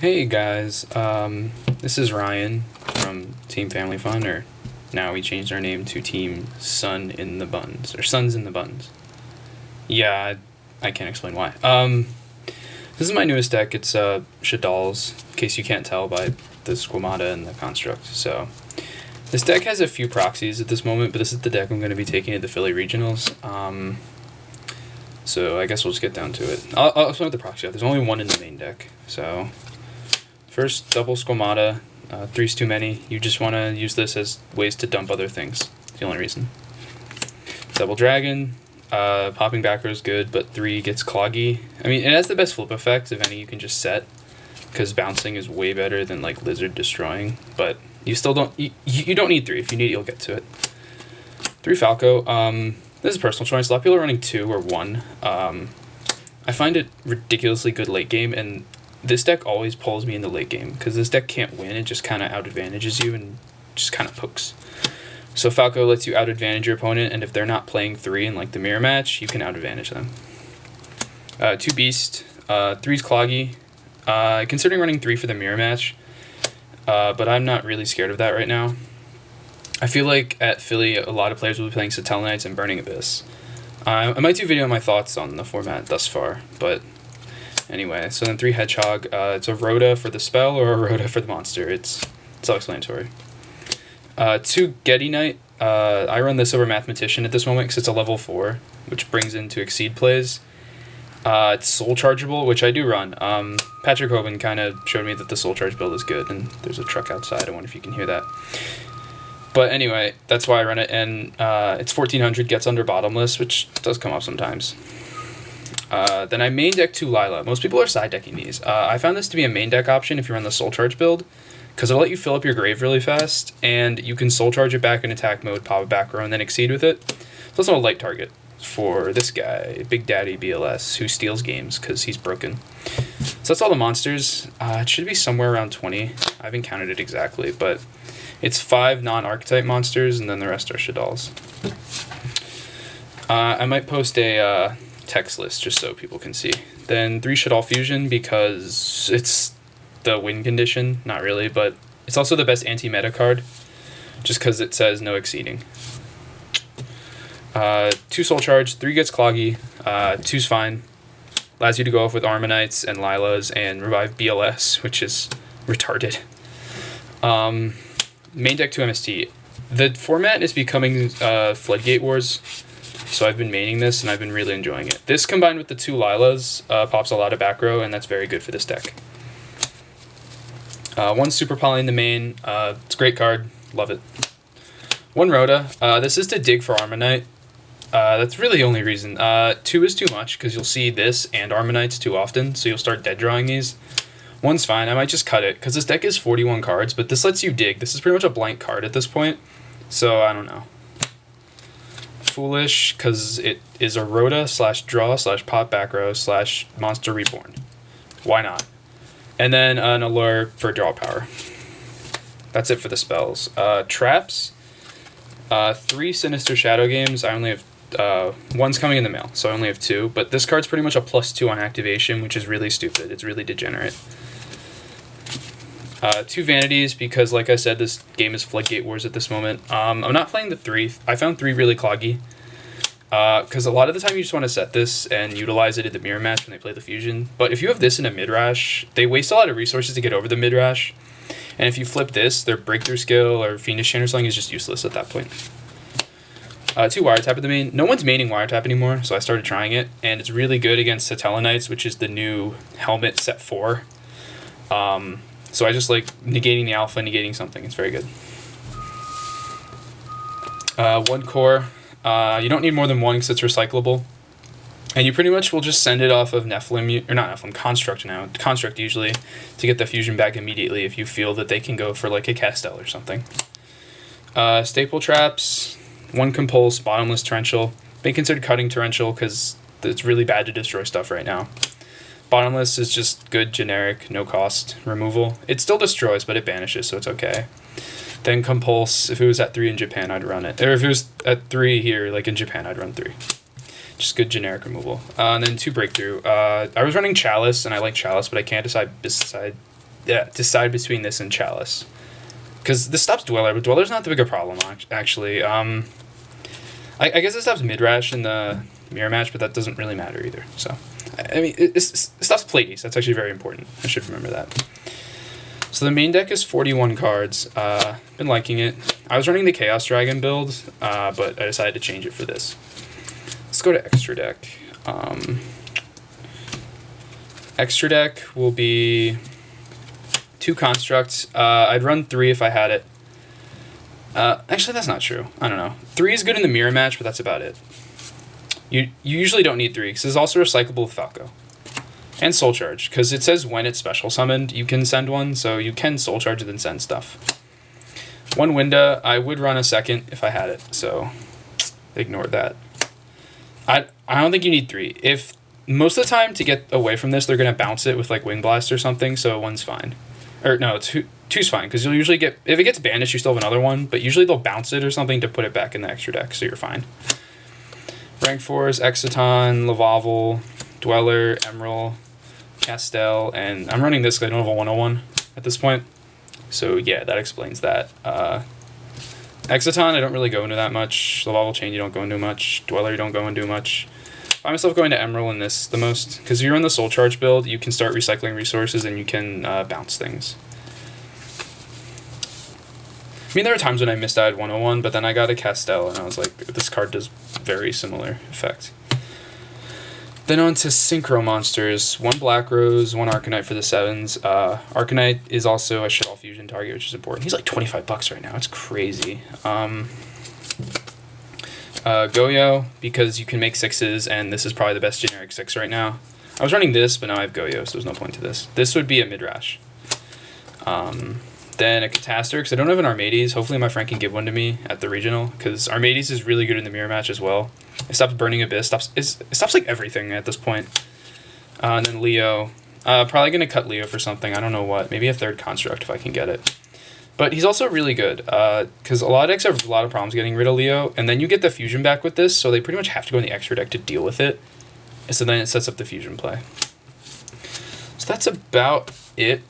Hey guys, this is Ryan from Team Family Fun, or now we changed our name to Team Sun in the Buns, or Suns in the Buns. Yeah, I can't explain why. This is my newest deck. It's Shaddoll's, in case you can't tell by the Squamata and the Construct. So this deck has a few proxies at this moment, but this is the deck I'm going to be taking to the Philly Regionals. So I guess we'll just get down to it. I'll explain what the proxy are. There's only one in the main deck, so first, double Squamata. Three's too many. You just want to use this as ways to dump other things. That's the only reason. Double Dragon. Popping back row is good, but 3 gets cloggy. I mean, it has the best flip effects of any you can just set, because bouncing is way better than like Lizard destroying. But you still don't. You don't need 3. If you need it, you'll get to it. 3 Falco. This is personal choice. A lot of people are running 2 or 1. I find it ridiculously good late game, and this deck always pulls me in the late game, because this deck can't win. It just kind of out-advantages you and just kind of pokes. So Falco lets you out-advantage your opponent, and if they're not playing 3 in like the mirror match, you can out-advantage them. 2 Beast. 3's cloggy. Considering running 3 for the mirror match, but I'm not really scared of that right now. I feel like at Philly, a lot of players will be playing Shaddoll Knights and Burning Abyss. I might do a video on my thoughts on the format thus far, but anyway. So then 3 Hedgehog. It's a Rhoda for the spell or a Rhoda for the monster. It's self-explanatory. 2 Getty Knight. I run this over Mathematician at this moment because it's a level 4, which brings into Exceed plays. It's Soul Chargeable, which I do run. Patrick Hoban kind of showed me that the Soul Charge build is good, and there's a truck outside. I wonder if you can hear that. But anyway, that's why I run it, and it's 1400, gets under bottomless, which does come up sometimes. Then I main deck 2 Lila. Most people are side decking these. I found this to be a main deck option if you run the Soul Charge build, because it'll let you fill up your grave really fast, and you can Soul Charge it back in attack mode, pop it back row, and then Exceed with it. It's also a light target for this guy, Big Daddy BLS, who steals games because he's broken. So that's all the monsters. It should be somewhere around 20. I haven't counted it exactly, but it's 5 non-archetype monsters, and then the rest are Shaddolls. I might post a text list just so people can see. Then 3 Shaddoll Fusion, because it's the win condition. Not really, but it's also the best anti-meta card, just because it says no exceeding. 2 Soul Charge, 3 gets cloggy, 2's fine. Allows you to go off with Armanites and Lilas and revive BLS, which is retarded. Main deck 2 MST. The format is becoming Floodgate Wars, so I've been maining this and I've been really enjoying it. This combined with the 2 Lilas pops a lot of back row, and that's very good for this deck. 1 Super Poly in the main. It's a great card. Love it. 1 Rhoda. This is to dig for Armanite. That's really the only reason. 2 is too much, because you'll see this and Armanites too often, so you'll start dead drawing these. 1's fine. I might just cut it, because this deck is 41 cards, but this lets you dig. This is pretty much a blank card at this point, so I don't know. Foolish, because it is a Rhoda / draw / pop back row / monster reborn. Why not? And then an Allure for draw power. That's it for the spells. Traps. 3 Sinister Shadow Games. I only have 1's coming in the mail, so I only have 2. But this card's pretty much a +2 on activation, which is really stupid. It's really degenerate. 2 Vanities, because like I said, this game is Floodgate Wars at this moment. I'm not playing the 3. I found 3 really cloggy, because a lot of the time you just want to set this and utilize it at the mirror match when they play the fusion. But if you have this in a mid-rash, they waste a lot of resources to get over the mid-rash. And if you flip this, their breakthrough skill or Fiendish Channersling is just useless at that point. 2 Wiretap at the main. No one's maining Wiretap anymore, so I started trying it, and it's really good against Shaddoll Knights, which is the new helmet set 4. So I just like negating the alpha, negating something. It's very good. 1 Core. You don't need more than 1 because it's recyclable. And you pretty much will just send it off of Nephilim, or not Nephilim, Construct now. Construct usually, to get the fusion back immediately if you feel that they can go for like a Castell or something. Staple Traps. 1 Compulse, Bottomless Torrential. May consider cutting Torrential because it's really bad to destroy stuff right now. Bottomless is just good, generic, no cost removal. It still destroys, but it banishes, so it's okay. Then Compulse, if it was at 3 in Japan, I'd run it. Or if it was at 3 here, like in Japan, I'd run 3. Just good generic removal. And then 2 Breakthrough. I was running Chalice, and I like Chalice, but I can't decide decide between this and Chalice. Because this stops Dweller, but Dweller's not the bigger problem, actually. I guess it stops Midrash in the mirror match, but that doesn't really matter either. So, I mean, it stops Pleiades. That's actually very important. I should remember that. So the main deck is 41 cards. Been liking it. I was running the Chaos Dragon build, but I decided to change it for this. Let's go to Extra Deck. Extra Deck will be 2 constructs. I'd run 3 if I had it. Actually, that's not true. I don't know. 3 is good in the mirror match, but that's about it. You usually don't need 3, because it's also recyclable with Falco. And Soul Charge, because it says when it's special summoned, you can send one, so you can Soul Charge and then send stuff. 1 Winda, I would run a second if I had it, so ignore that. I don't think you need 3. If most of the time to get away from this, they're going to bounce it with like Wing Blast or something, so 1's fine. Or no, 2's fine, because you'll usually get, if it gets banished, you still have another one, but usually they'll bounce it or something to put it back in the extra deck, so you're fine. Rank 4s, Exciton, Lavavel, Dweller, Emerald, Castell, and I'm running this because I don't have a 101 at this point. So yeah, that explains that. Exciton, I don't really go into that much. Lavavel Chain, you don't go into much. Dweller, you don't go into much. I find myself going to Emerald in this the most, because if you're in the Soul Charge build, you can start recycling resources and you can bounce things. I mean, there were times when I missed out at 101, but then I got a Castell, and I was like, this card does very similar effect. Then on to Synchro Monsters. 1 Black Rose, 1 Arcanite for the 7s. Arcanite is also a Shaddoll fusion target, which is important. He's like $25 right now. It's crazy. Yugioh, because you can make 6s, and this is probably the best generic 6 right now. I was running this, but now I have Yugioh, so there's no point to this. This would be a Midrash. Then a Cataster, because I don't have an Armades. Hopefully my friend can give one to me at the regional, because Armades is really good in the mirror match as well. It stops Burning Abyss, it stops like everything at this point. And then Leo. Probably going to cut Leo for something, I don't know what. Maybe a 3rd construct if I can get it. But he's also really good, because a lot of decks have a lot of problems getting rid of Leo, and then you get the fusion back with this, so they pretty much have to go in the extra deck to deal with it. So then it sets up the fusion play. So that's about it.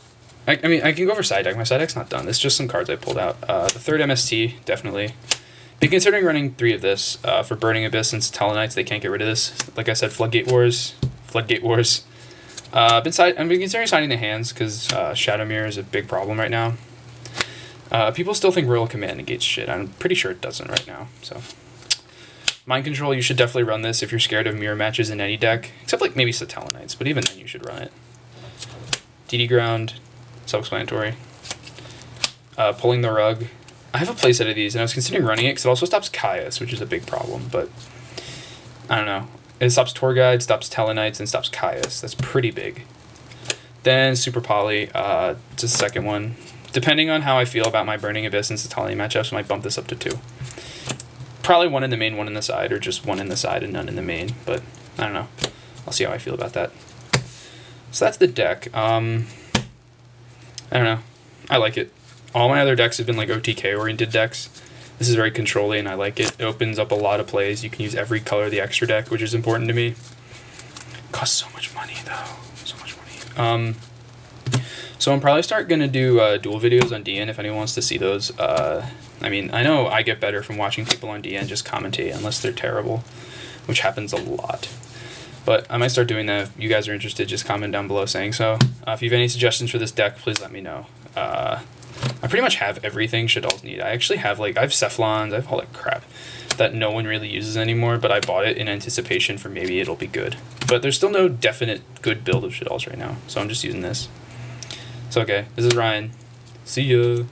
I mean, I can go over side deck. My side deck's not done. It's just some cards I pulled out. The 3rd MST, definitely. Be considering running 3 of this for Burning Abyss, since Tellarknights, they can't get rid of this. Like I said, Floodgate Wars. I've been considering signing the hands, because Shadow Mirror is a big problem right now. People still think Royal Command negates shit. I'm pretty sure it doesn't right now. So, Mind Control, you should definitely run this if you're scared of mirror matches in any deck. Except like maybe Tellarknights, but even then you should run it. DD Ground. Self-explanatory. Pulling the Rug. I have a playset of these, and I was considering running it because it also stops Caius, which is a big problem, but I don't know. It stops Tour Guide, stops Tellarknights, and stops Caius. That's pretty big. Then Super Poly, it's the 2nd one. Depending on how I feel about my Burning Abyss and Satali matchups, I might bump this up to 2. Probably 1 in the main, 1 in the side, or just 1 in the side and none in the main, but I don't know. I'll see how I feel about that. So that's the deck. I don't know. I like it. All my other decks have been like OTK-oriented decks. This is very controlling, and I like it. It opens up a lot of plays. You can use every color of the extra deck, which is important to me. It costs so much money, though. So much money. So I'm probably going to do duel videos on DN if anyone wants to see those. I mean, I know I get better from watching people on DN just commentate, unless they're terrible, which happens a lot. But I might start doing that. If you guys are interested, just comment down below saying so. If you have any suggestions for this deck, please let me know. I pretty much have everything Shaddolls need. I actually have, like, I have Cephalons, I have all that crap that no one really uses anymore, but I bought it in anticipation for maybe it'll be good. But there's still no definite good build of Shaddolls right now, so I'm just using this. So, okay, this is Ryan. See ya!